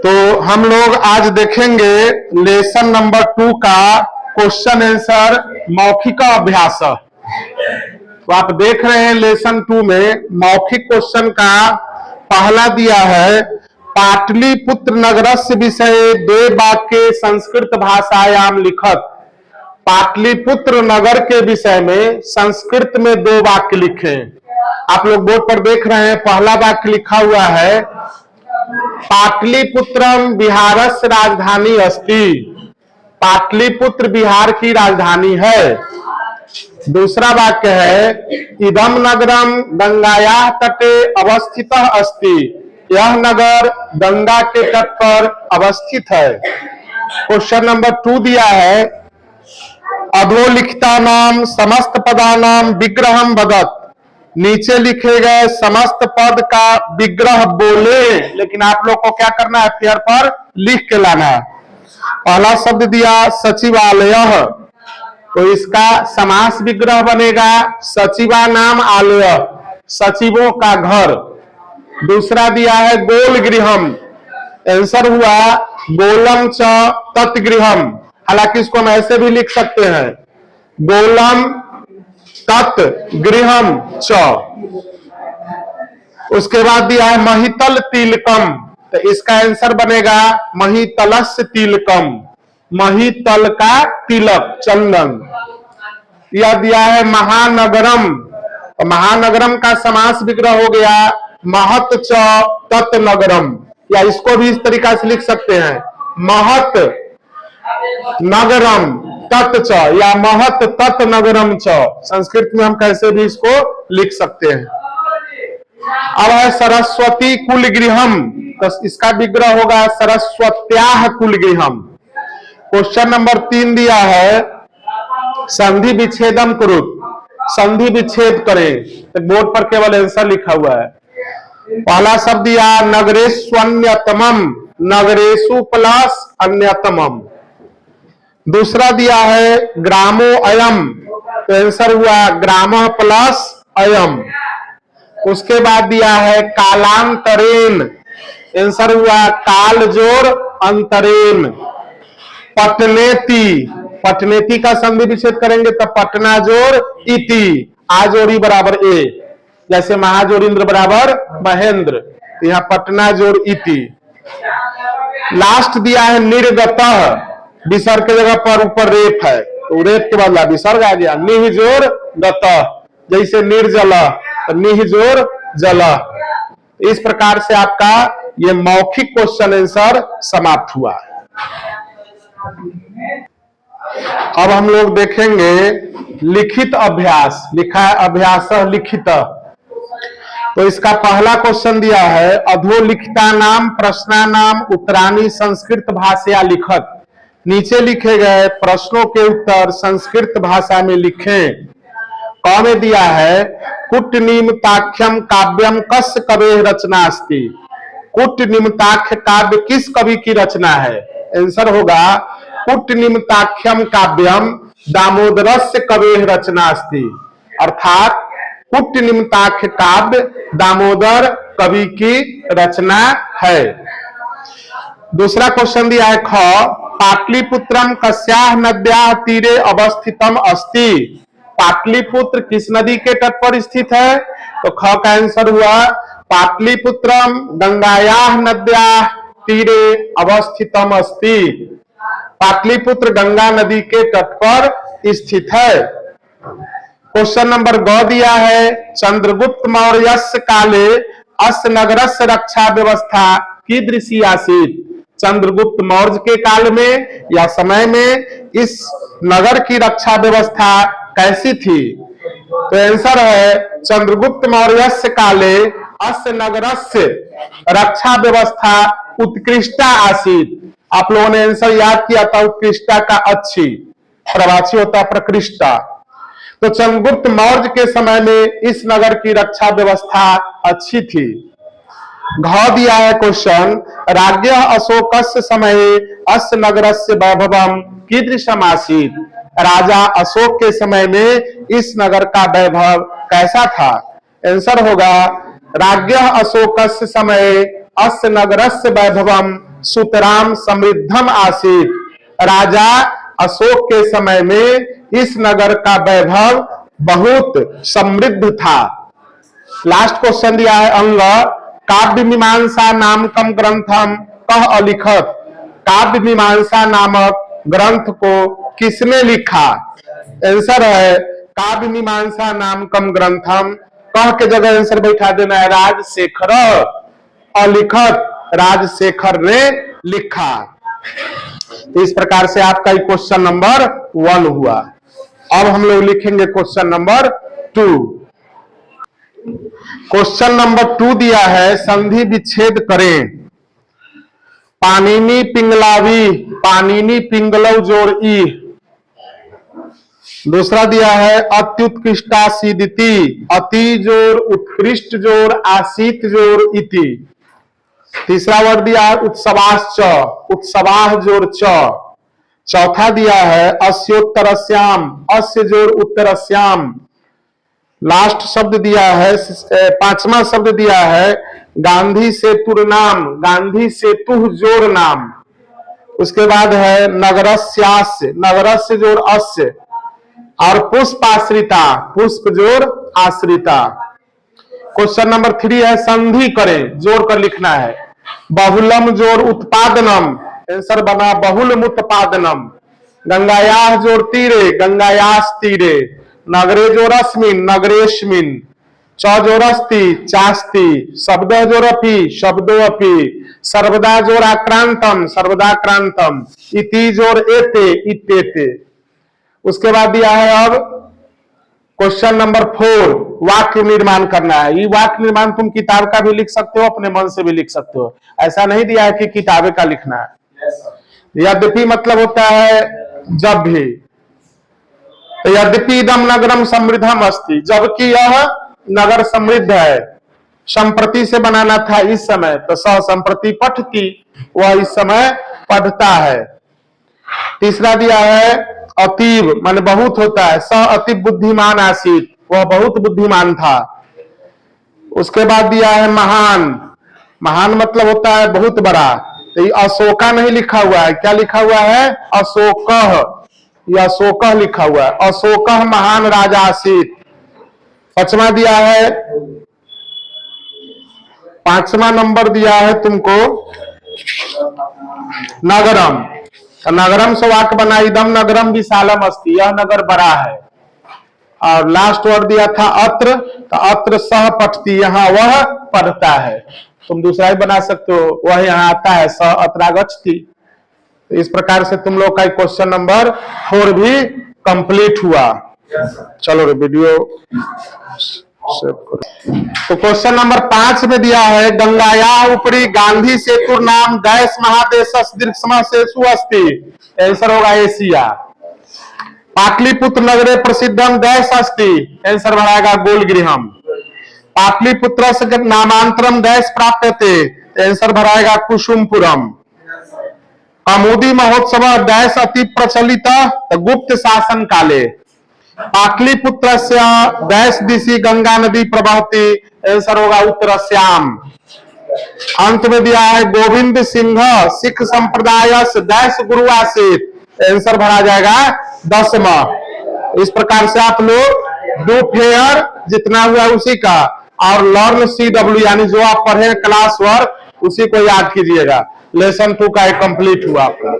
तो हम लोग आज देखेंगे लेसन नंबर 2 का क्वेश्चन आंसर मौखिक अभ्यास। तो आप देख रहे हैं लेसन 2 में मौखिक क्वेश्चन का पहला दिया है, पाटलिपुत्र नगरस्य विषय दो वाक्य संस्कृत भाषायाम लिखत। पाटलिपुत्र नगर के विषय में संस्कृत में 2 वाक्य लिखें। आप लोग बोर्ड पर देख रहे हैं, पहला वाक्य लिखा हुआ है पाटलिपुत्रम बिहारस्य राजधानी अस्ति। पाटलिपुत्र बिहार की राजधानी है। दूसरा वाक्य है इदम नगरम गंगायाः तटे अवस्थितः अस्ति। यह नगर गंगा के तट पर अवस्थित है। क्वेश्चन नंबर 2 दिया है अधोलिखितानां समस्त पदानां विग्रहं वदत्। नीचे लिखे गए समस्त पद का विग्रह बोले, लेकिन आप लोग को क्या करना है, पेपर पर लिख के लाना है। पहला शब्द दिया सचिवालय, तो इसका समास विग्रह बनेगा सचिवा नाम आलय, सचिवों का घर। दूसरा दिया है गोल गृहम, आंसर हुआ गोलम च तत्गृहम। हालांकि इसको हम ऐसे भी लिख सकते हैं गोलम तत् गृहम च। उसके बाद दिया है महितल तिलकम, तो इसका आंसर बनेगा महितलस्य तिलकम, महितल का तिलक चंदन। यह दिया है महानगरम, तो महानगरम का समास विग्रह हो गया महत च तत् नगरम, या इसको भी इस तरीका से लिख सकते हैं महत नगरम तत् च या महत तत् नगरम च। संस्कृत में हम कैसे भी इसको लिख सकते हैं। अब है सरस्वती कुल गृहम, तो इसका विग्रह होगा सरस्वत्याः कुल गृहम। क्वेश्चन नंबर 3 दिया है संधि विच्छेदम कुरुत, संधि विच्छेद करें, तो बोर्ड पर केवल आंसर लिखा हुआ है। पहला शब्द दिया नगरेष्वन्यतमम, नगरेषु प्लस अन्यतमम। दूसरा दिया है ग्रामो अयम, तो आंसर हुआ ग्रामः प्लस अयम। उसके बाद दिया है कालांतरेन, आंसर हुआ काल जोड़ अंतरेन। पटनेति, पटनेति का संधि विच्छेद करेंगे तो पटना जोड़ इति, आ जोड़ी बराबर ए, जैसे महाजोड़ींद्र बराबर महेंद्र, यहाँ पटना जोड़ इति। लास्ट दिया है निर्गतः, विसर्ग के जगह पर ऊपर रेप है, तो रेप के बदला विसर्ग आ गया। निह जोड़ गतः, जैसे निर्जल तो निह जोड़ जल। इस प्रकार से आपका ये मौखिक क्वेश्चन आंसर समाप्त हुआ। अब हम लोग देखेंगे लिखित अभ्यास। लिखा है अभ्यास लिखित, तो इसका पहला क्वेश्चन दिया है अधोलिखितानां प्रश्नानां उत्तराणि संस्कृत भाषया लिखत। नीचे लिखे गए प्रश्नों के उत्तर संस्कृत भाषा में लिखें। क में दिया है कुट्निमिताख्यम काव्यम कस्य कवेः रचना अस्ति। कुट्निमिताख्य काव्य किस कवि की रचना है? आंसर होगा कुट्निमिताख्यम काव्यम दामोदरस्य कवेः रचना अस्ति, अर्थात कुट्निमिताख्य काव्य दामोदर कवि की रचना है। दूसरा क्वेश्चन दिया है ख पाटलिपुत्रम कस्याः नद्याः तीरे अवस्थितम अस्ति। पाटलिपुत्र किस नदी के तट पर स्थित है? तो ख का आंसर हुआ पाटलिपुत्रम गंगायाः नद्याः तीरे अवस्थितम अस्ति। पाटलिपुत्र गंगा नदी के तट पर स्थित है। क्वेश्चन नंबर ग दिया है चंद्रगुप्त मौर्यस्य काले अस्य नगरस्य रक्षा व्यवस्था कीदृशी आसीत्। चंद्रगुप्त मौर्य के काल में या समय में इस नगर की रक्षा व्यवस्था कैसी थी? तो आंसर है चंद्रगुप्त मौर्यस्य काले अस्य नगरस्य रक्षा व्यवस्था उत्कृष्टा आसीत्। आप लोगों ने आंसर याद किया था, उत्कृष्टा का अच्छी, प्रवाची होता है प्रकृष्टा। तो चंद्रगुप्त मौर्य के समय में इस नगर की रक्षा व्यवस्था अच्छी थी। घ दिया है क्वेश्चन राज्ञः अशोकस्य समये अस्य नगरस्य वैभवम कीदृशम् आसीत्। राजा अशोक के समय में इस नगर का वैभव कैसा था? आंसर होगा राज्ञः अशोकस्य समये अस्य नगरस्य वैभवम सुतराम समृद्धम आसीत। राजा अशोक के समय में इस नगर का वैभव बहुत समृद्ध था। लास्ट क्वेश्चन दिया है अंग काव्य मीमांसा नामकम ग्रंथम कह अलिखत। काव्य मीमांसा नामक ग्रंथ को किसने लिखा? आंसर है काव्य मीमांसा नामकम ग्रंथम, कह के जगह आंसर बैठा देना है राजशेखर। अलिखत राजशेखर ने लिखा। इस प्रकार से आपका क्वेश्चन नंबर 1 हुआ। अब हम लोग लिखेंगे क्वेश्चन नंबर 2। क्वेश्चन नंबर 2 दिया है संधि विच्छेद करें। पानिनी पिंगलावी, पानिनी पिंगलव जोड़ ई। दूसरा दिया है अत्युत्कृष्टासीदिति, अति जोड़ उत्कृष्ट जोड़ आसीत जोड़ इति। तीसरा वर्ड दिया है उत्सवाश्च, उत्सवाह जोड़ च। चौथा दिया है अस्योत्तरस्याम, अस्य जोड़ उत्तरस्याम। लास्ट शब्द दिया है, पांचवा शब्द दिया है गांधी सेतुर नाम, गांधी सेतु जोड़ नाम। उसके बाद है नगरस्यास्य, नगरस्य जोड़ अस्य। और पुष्पाश्रिता, पुष्प जोड़ आश्रिता। क्वेश्चन नंबर 3 है संधि करें, जोड़ कर लिखना है। बहुलम जोड़ उत्पादनम, आंसर बना बहुलम उत्पादनम। गंगायाह जोड़ तीरे, गंगायास तीरे। नगरे जोड़ अस्मिन, नगरेस्मिन। च जोड़ अस्ति, चास्ति। शब्द जोड़ अपि, शब्दो अपि। सर्वदा जोड़ आक्रांतम, सर्वदाक्रांतम। इति जोड़ एते, इत्येते। उसके बाद दिया है अब क्वेश्चन नंबर 4, वाक्य निर्माण करना है। ये वाक्य निर्माण तुम किताब का भी लिख सकते हो, अपने मन से भी लिख सकते हो। ऐसा नहीं दिया है कि किताबे का लिखना है। यद्यपि मतलब होता है जब भी। तो यद्यपि इदम नगरम समृद्धम अस्ति, जबकि यह नगर समृद्ध है। संप्रति से बनाना था इस समय, तो स संप्रति पठती, वह इस समय पढ़ता है। तीसरा दिया है अतीब माने बहुत होता है। स अति बुद्धिमान आसीत, वह बहुत बुद्धिमान था। उसके बाद दिया है महान, महान मतलब होता है बहुत बड़ा। तो ये अशोका नहीं लिखा हुआ है, क्या लिखा हुआ है? अशोकः, यह अशोकः लिखा हुआ है। अशोकः महान राजा आसीत। पांचवा दिया है, पांचवा नंबर दिया है तुमको नगरम। नगरम से वाक्य बना इदम नगरम विशालम अस्ति, यह नगर बड़ा है। और लास्ट वर्ड दिया था अत्र, तो अत्र सह पठती, यहाँ वह पढ़ता है। तुम दूसरा ही बना सकते हो, वह यहाँ आता है, सह अत्र गच्छति। तो इस प्रकार से तुम लोग का क्वेश्चन नंबर 4 भी कंप्लीट हुआ। चलो रे वीडियो सेव करो। तो क्वेश्चन नंबर 5 में दिया है गंगाया ऊपरी गांधी सेतु नाम देश महादेश दीर्घ समासेषु अस्ति। आंसर होगा एशिया। पाटलिपुत्र नगरे प्रसिद्धम देश अस्ति, आंसर बनाएगा गोलगृहम। पाटलिपुत्र से नामांतरम देश प्राप्यते, आंसर भराएगा कुसुमपुरम। कमोदी महोत्सव देश अति प्रचलित गुप्त शासन काले। पाटलिपुत्र से देश दिशि गंगा नदी प्रवहती, आंसर होगा उत्तरस्याम। अंत में दिया है गोविंद सिंह सिख संप्रदाय देश गुरु आसित, आंसर भरा जाएगा 10वां। इस प्रकार से आप लोग डू फेयर जितना हुआ उसी का और लर्न CW यानी जो आप पढ़े क्लास वर्क उसी को याद कीजिएगा। लेसन 2 का कंप्लीट हुआ आपका।